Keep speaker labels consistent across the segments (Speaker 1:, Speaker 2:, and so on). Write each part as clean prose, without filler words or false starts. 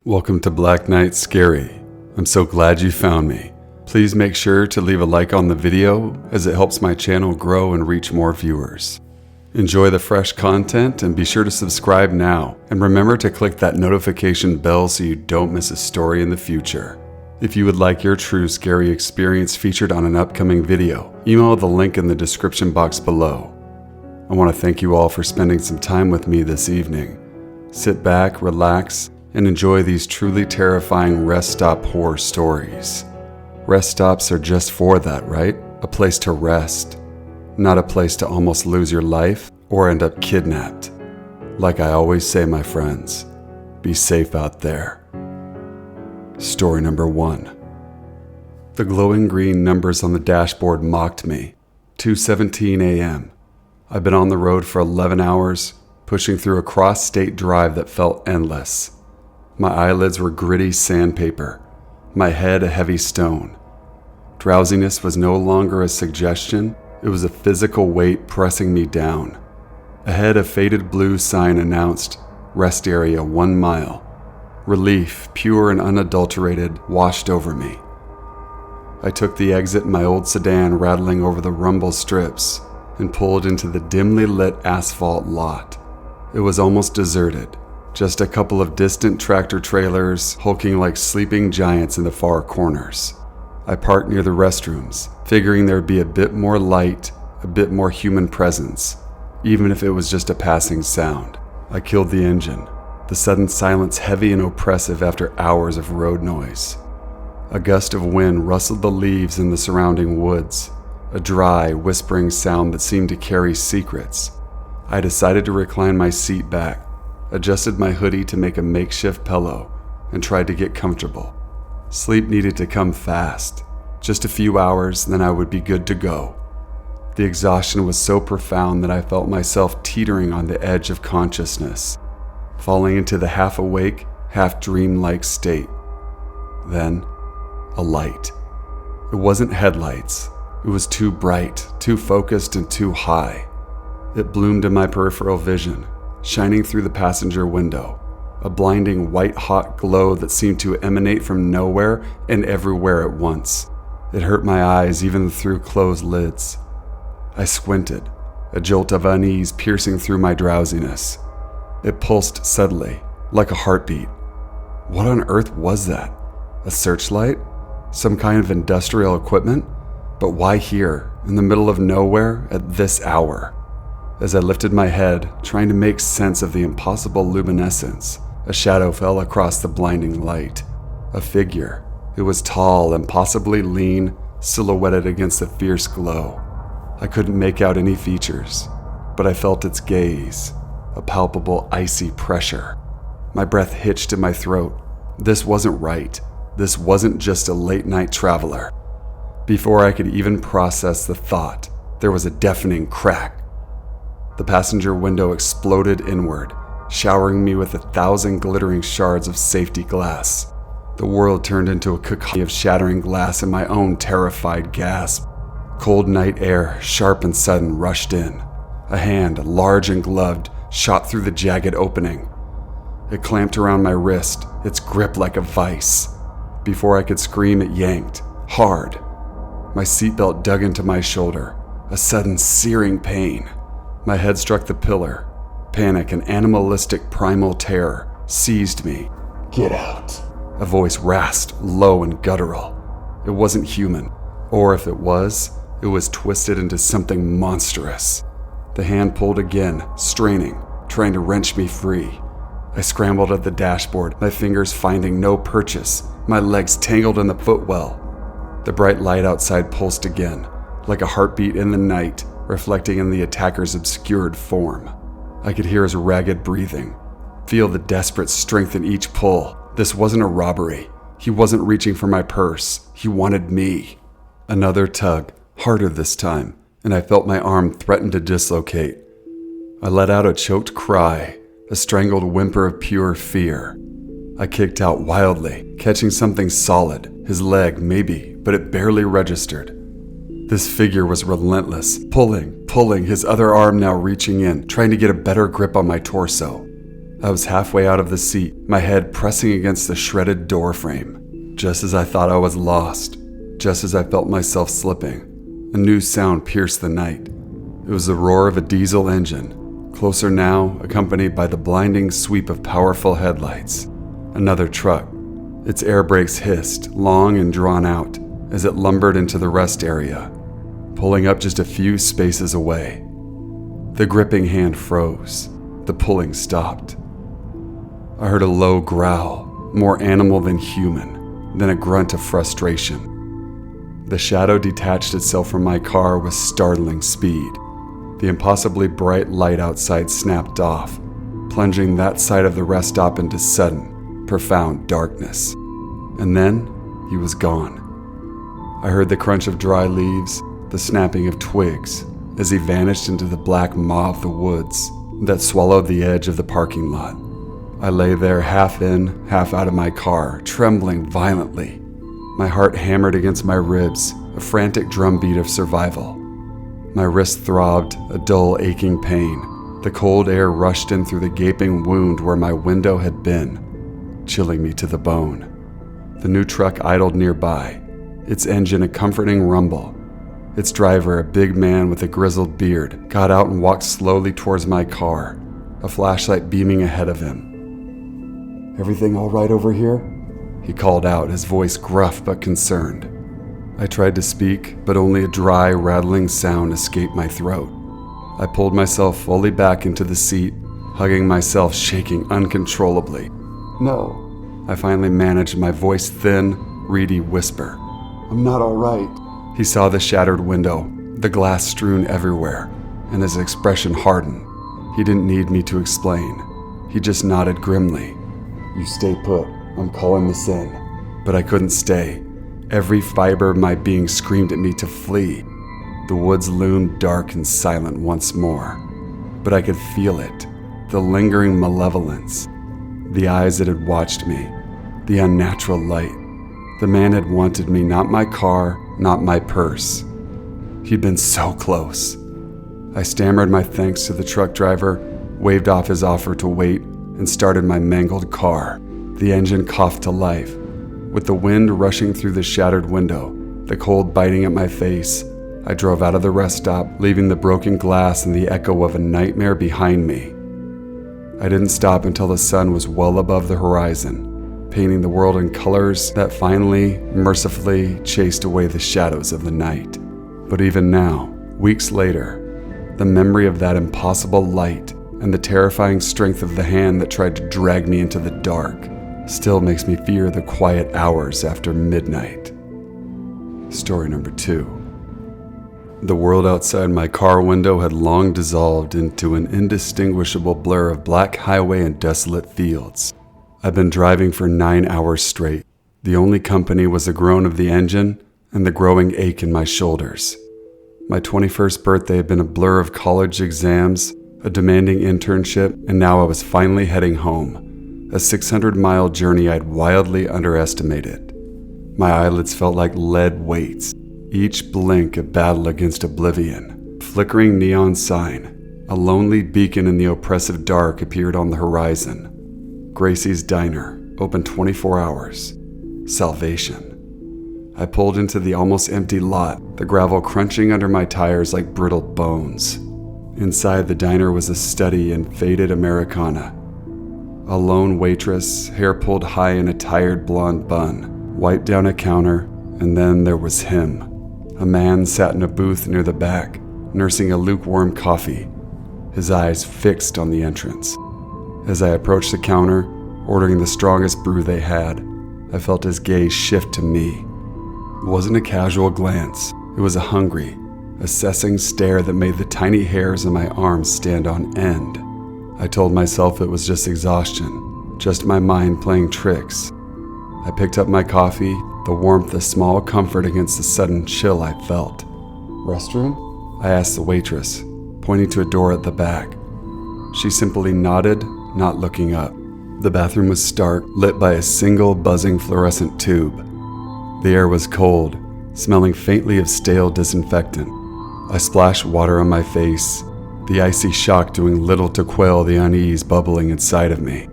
Speaker 1: Welcome to Black Knight Scary. I'm so glad you found me. Please make sure to leave a like on the video as it helps my channel grow and reach more viewers. Enjoy the fresh content and be sure to subscribe now. And remember to click that notification bell so you don't miss a story in the future. If you would like your true scary experience featured on an upcoming video, email the link in the description box below. I want to thank you all for spending some time with me this evening. Sit back, relax, and enjoy these truly terrifying rest stop horror stories. Rest stops are just for that, right? A place to rest, not a place to almost lose your life or end up kidnapped. Like I always say, my friends, be safe out there. Story number 1. The glowing green numbers on the dashboard mocked me. 2:17 a.m. I've been on the road for 11 hours, pushing through a cross-state drive that felt endless. My eyelids were gritty sandpaper, my head a heavy stone. Drowsiness was no longer a suggestion, it was a physical weight pressing me down. Ahead, a faded blue sign announced, "Rest area 1 mile." Relief, pure and unadulterated, washed over me. I took the exit in my old sedan rattling over the rumble strips and pulled into the dimly lit asphalt lot. It was almost deserted. Just a couple of distant tractor trailers hulking like sleeping giants in the far corners. I parked near the restrooms, figuring there'd be a bit more light, a bit more human presence, even if it was just a passing sound. I killed the engine, the sudden silence heavy and oppressive after hours of road noise. A gust of wind rustled the leaves in the surrounding woods, a dry, whispering sound that seemed to carry secrets. I decided to recline my seat back, adjusted my hoodie to make a makeshift pillow, and tried to get comfortable. Sleep needed to come fast. Just a few hours, then I would be good to go. The exhaustion was so profound that I felt myself teetering on the edge of consciousness, falling into the half-awake, half-dream-like state. Then, a light. It wasn't headlights. It was too bright, too focused, and too high. It bloomed in my peripheral vision, shining through the passenger window, a blinding white-hot glow that seemed to emanate from nowhere and everywhere at once. It hurt my eyes even through closed lids. I squinted, a jolt of unease piercing through my drowsiness. It pulsed suddenly, like a heartbeat. What on earth was that? A searchlight? Some kind of industrial equipment? But why here, in the middle of nowhere, at this hour? As I lifted my head, trying to make sense of the impossible luminescence, a shadow fell across the blinding light. A figure. It was tall and possibly lean, silhouetted against the fierce glow. I couldn't make out any features, but I felt its gaze, a palpable icy pressure. My breath hitched in my throat. This wasn't right. This wasn't just a late-night traveler. Before I could even process the thought, there was a deafening crack. The passenger window exploded inward, showering me with 1,000 glittering shards of safety glass. The world turned into a cacophony of shattering glass and my own terrified gasp. Cold night air, sharp and sudden, rushed in. A hand, large and gloved, shot through the jagged opening. It clamped around my wrist, its grip like a vice. Before I could scream, it yanked, hard. My seatbelt dug into my shoulder, a sudden searing pain. My head struck the pillar. Panic and animalistic primal terror seized me. "Get out!" A voice rasped, low and guttural. It wasn't human, or if it was twisted into something monstrous. The hand pulled again, straining, trying to wrench me free. I scrambled at the dashboard, my fingers finding no purchase, my legs tangled in the footwell. The bright light outside pulsed again, like a heartbeat in the night, reflecting in the attacker's obscured form. I could hear his ragged breathing, feel the desperate strength in each pull. This wasn't a robbery. He wasn't reaching for my purse. He wanted me. Another tug, harder this time, and I felt my arm threaten to dislocate. I let out a choked cry, a strangled whimper of pure fear. I kicked out wildly, catching something solid, his leg maybe, but it barely registered. This figure was relentless, pulling, his other arm now reaching in, trying to get a better grip on my torso. I was halfway out of the seat, my head pressing against the shredded door frame. Just as I thought I was lost, just as I felt myself slipping, a new sound pierced the night. It was the roar of a diesel engine, closer now, accompanied by the blinding sweep of powerful headlights. Another truck. Its air brakes hissed, long and drawn out, as it lumbered into the rest area, pulling up just a few spaces away. The gripping hand froze. The pulling stopped. I heard a low growl, more animal than human, then a grunt of frustration. The shadow detached itself from my car with startling speed. The impossibly bright light outside snapped off, plunging that side of the rest stop into sudden, profound darkness. And then he was gone. I heard the crunch of dry leaves, the snapping of twigs, as he vanished into the black maw of the woods that swallowed the edge of the parking lot. I lay there half in, half out of my car, trembling violently. My heart hammered against my ribs, a frantic drumbeat of survival. My wrist throbbed, a dull aching pain. The cold air rushed in through the gaping wound where my window had been, chilling me to the bone. The new truck idled nearby, its engine a comforting rumble. Its driver, a big man with a grizzled beard, got out and walked slowly towards my car, a flashlight beaming ahead of him. "Everything all right over here?" he called out, his voice gruff but concerned. I tried to speak, but only a dry, rattling sound escaped my throat. I pulled myself fully back into the seat, hugging myself, shaking uncontrollably. "No," I finally managed, my voice thin, reedy whisper. "I'm not all right." He saw the shattered window, the glass strewn everywhere, and his expression hardened. He didn't need me to explain. He just nodded grimly. "You stay put. I'm calling this in." But I couldn't stay. Every fiber of my being screamed at me to flee. The woods loomed dark and silent once more, but I could feel it, the lingering malevolence, the eyes that had watched me, the unnatural light. The man had wanted me, not my car, not my purse. He'd been so close. I stammered my thanks to the truck driver, waved off his offer to wait, and started my mangled car. The engine coughed to life. With the wind rushing through the shattered window, the cold biting at my face, I drove out of the rest stop, leaving the broken glass and the echo of a nightmare behind me. I didn't stop until the sun was well above the horizon, painting the world in colors that finally, mercifully chased away the shadows of the night. But even now, weeks later, the memory of that impossible light and the terrifying strength of the hand that tried to drag me into the dark still makes me fear the quiet hours after midnight. Story number 2. The world outside my car window had long dissolved into an indistinguishable blur of black highway and desolate fields. I'd been driving for 9 hours straight. The only company was the groan of the engine and the growing ache in my shoulders. My 21st birthday had been a blur of college exams, a demanding internship, and now I was finally heading home. A 600-mile journey I'd wildly underestimated. My eyelids felt like lead weights, each blink a battle against oblivion. Flickering neon sign, a lonely beacon in the oppressive dark appeared on the horizon. Gracie's Diner, open 24 hours. Salvation. I pulled into the almost empty lot, the gravel crunching under my tires like brittle bones. Inside the diner was a study in faded Americana. A lone waitress, hair pulled high in a tired blonde bun, wiped down a counter, and then there was him. A man sat in a booth near the back, nursing a lukewarm coffee, his eyes fixed on the entrance. As I approached the counter, ordering the strongest brew they had, I felt his gaze shift to me. It wasn't a casual glance, it was a hungry, assessing stare that made the tiny hairs on my arms stand on end. I told myself it was just exhaustion, just my mind playing tricks. I picked up my coffee, the warmth a small comfort against the sudden chill I felt. "Restroom?" I asked the waitress, pointing to a door at the back. She simply nodded, not looking up. The bathroom was stark, lit by a single buzzing fluorescent tube. The air was cold, smelling faintly of stale disinfectant. I splashed water on my face, the icy shock doing little to quell the unease bubbling inside of me.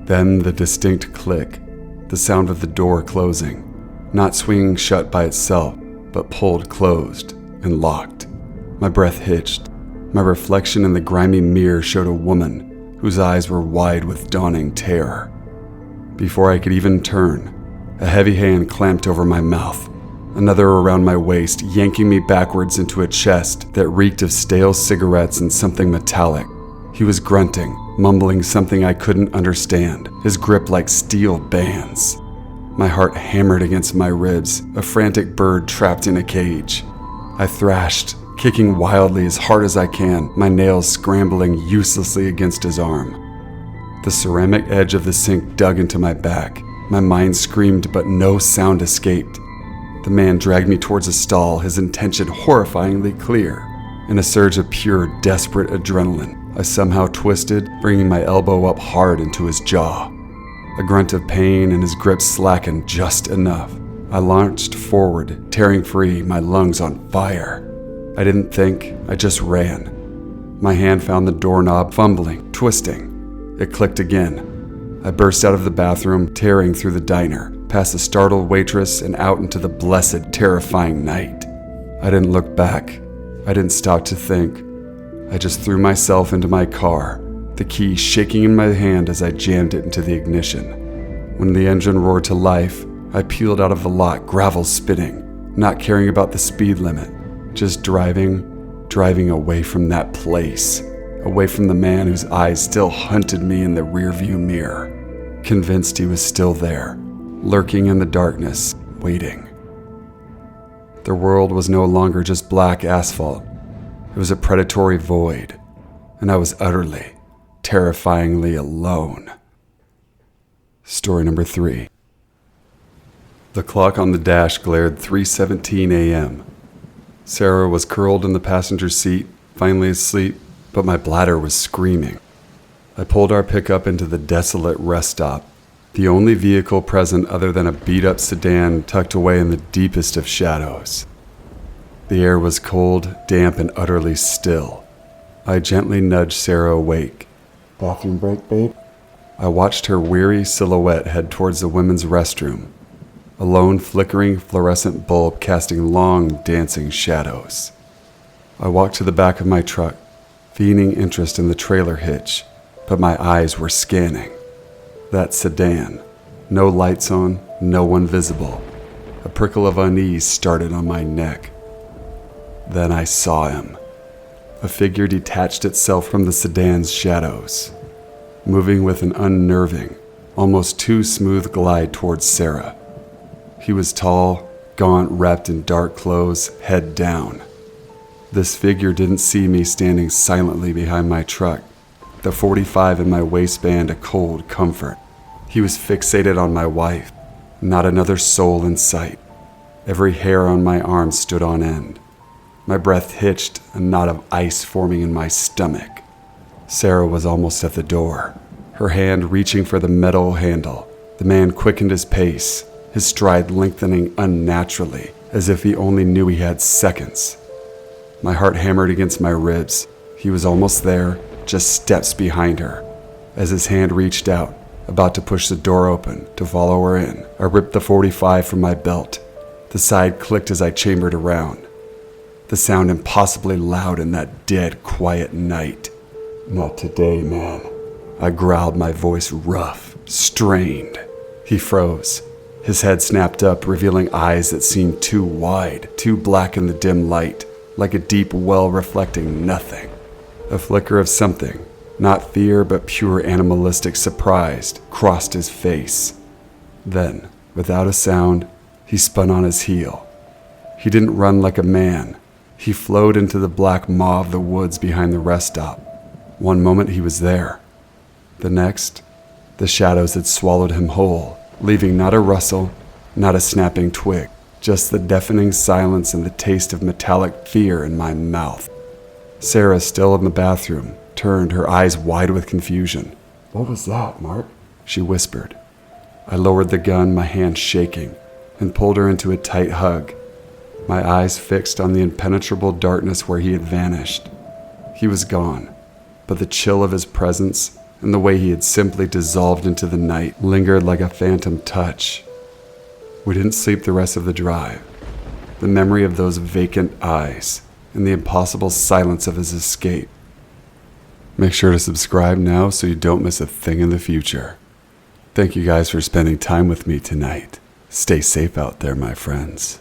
Speaker 1: Then the distinct click, the sound of the door closing, not swinging shut by itself, but pulled closed and locked. My breath hitched. My reflection in the grimy mirror showed a woman whose eyes were wide with dawning terror. Before I could even turn, a heavy hand clamped over my mouth, another around my waist, yanking me backwards into a chest that reeked of stale cigarettes and something metallic. He was grunting, mumbling something I couldn't understand, his grip like steel bands. My heart hammered against my ribs, a frantic bird trapped in a cage. I thrashed, kicking wildly as hard as I can, my nails scrambling uselessly against his arm. The ceramic edge of the sink dug into my back. My mind screamed, but no sound escaped. The man dragged me towards a stall, his intention horrifyingly clear. In a surge of pure, desperate adrenaline, I somehow twisted, bringing my elbow up hard into his jaw. A grunt of pain and his grip slackened just enough. I launched forward, tearing free, my lungs on fire. I didn't think, I just ran. My hand found the doorknob, fumbling, twisting. It clicked again. I burst out of the bathroom, tearing through the diner, past the startled waitress and out into the blessed, terrifying night. I didn't look back. I didn't stop to think. I just threw myself into my car, the key shaking in my hand as I jammed it into the ignition. When the engine roared to life, I peeled out of the lot, gravel spinning, not caring about the speed limit, just driving away from that place, away from the man whose eyes still hunted me in the rearview mirror, convinced he was still there, lurking in the darkness, waiting. The world was no longer just black asphalt. It was a predatory void, and I was utterly, terrifyingly alone. Story number 3. The clock on the dash glared 3:17 a.m. Sarah was curled in the passenger seat, finally asleep, but my bladder was screaming. I pulled our pickup into the desolate rest stop, the only vehicle present other than a beat-up sedan tucked away in the deepest of shadows. The air was cold, damp, and utterly still. I gently nudged Sarah awake.
Speaker 2: Bathroom break, babe?
Speaker 1: I watched her weary silhouette head towards the women's restroom, a lone flickering fluorescent bulb casting long, dancing shadows. I walked to the back of my truck, feigning interest in the trailer hitch, but my eyes were scanning. That sedan. No lights on, no one visible. A prickle of unease started on my neck. Then I saw him. A figure detached itself from the sedan's shadows, moving with an unnerving, almost too smooth glide towards Sarah. He was tall, gaunt, wrapped in dark clothes, head down. This figure didn't see me standing silently behind my truck, the .45 in my waistband a cold comfort. He was fixated on my wife, not another soul in sight. Every hair on my arm stood on end. My breath hitched, a knot of ice forming in my stomach. Sarah was almost at the door, her hand reaching for the metal handle. The man quickened his pace, his stride lengthening unnaturally, as if he only knew he had seconds. My heart hammered against my ribs. He was almost there, just steps behind her. As his hand reached out, about to push the door open to follow her in, I ripped the .45 from my belt. The side clicked as I chambered around. The sound impossibly loud in that dead, quiet night.
Speaker 2: Not today, man.
Speaker 1: I growled, my voice rough, strained. He froze. His head snapped up, revealing eyes that seemed too wide, too black in the dim light, like a deep well reflecting nothing. A flicker of something, not fear but pure animalistic surprise, crossed his face. Then, without a sound, he spun on his heel. He didn't run like a man. He flowed into the black maw of the woods behind the rest stop. One moment he was there. The next, the shadows had swallowed him whole, leaving not a rustle, not a snapping twig, just the deafening silence and the taste of metallic fear in my mouth. Sarah, still in the bathroom, turned, her eyes wide with confusion.
Speaker 2: What was that, Mark?
Speaker 1: She whispered. I lowered the gun, my hand shaking, and pulled her into a tight hug, my eyes fixed on the impenetrable darkness where he had vanished. He was gone, but the chill of his presence and the way he had simply dissolved into the night lingered like a phantom touch. We didn't sleep the rest of the drive. The memory of those vacant eyes and the impossible silence of his escape. Make sure to subscribe now so you don't miss a thing in the future. Thank you guys for spending time with me tonight. Stay safe out there, my friends.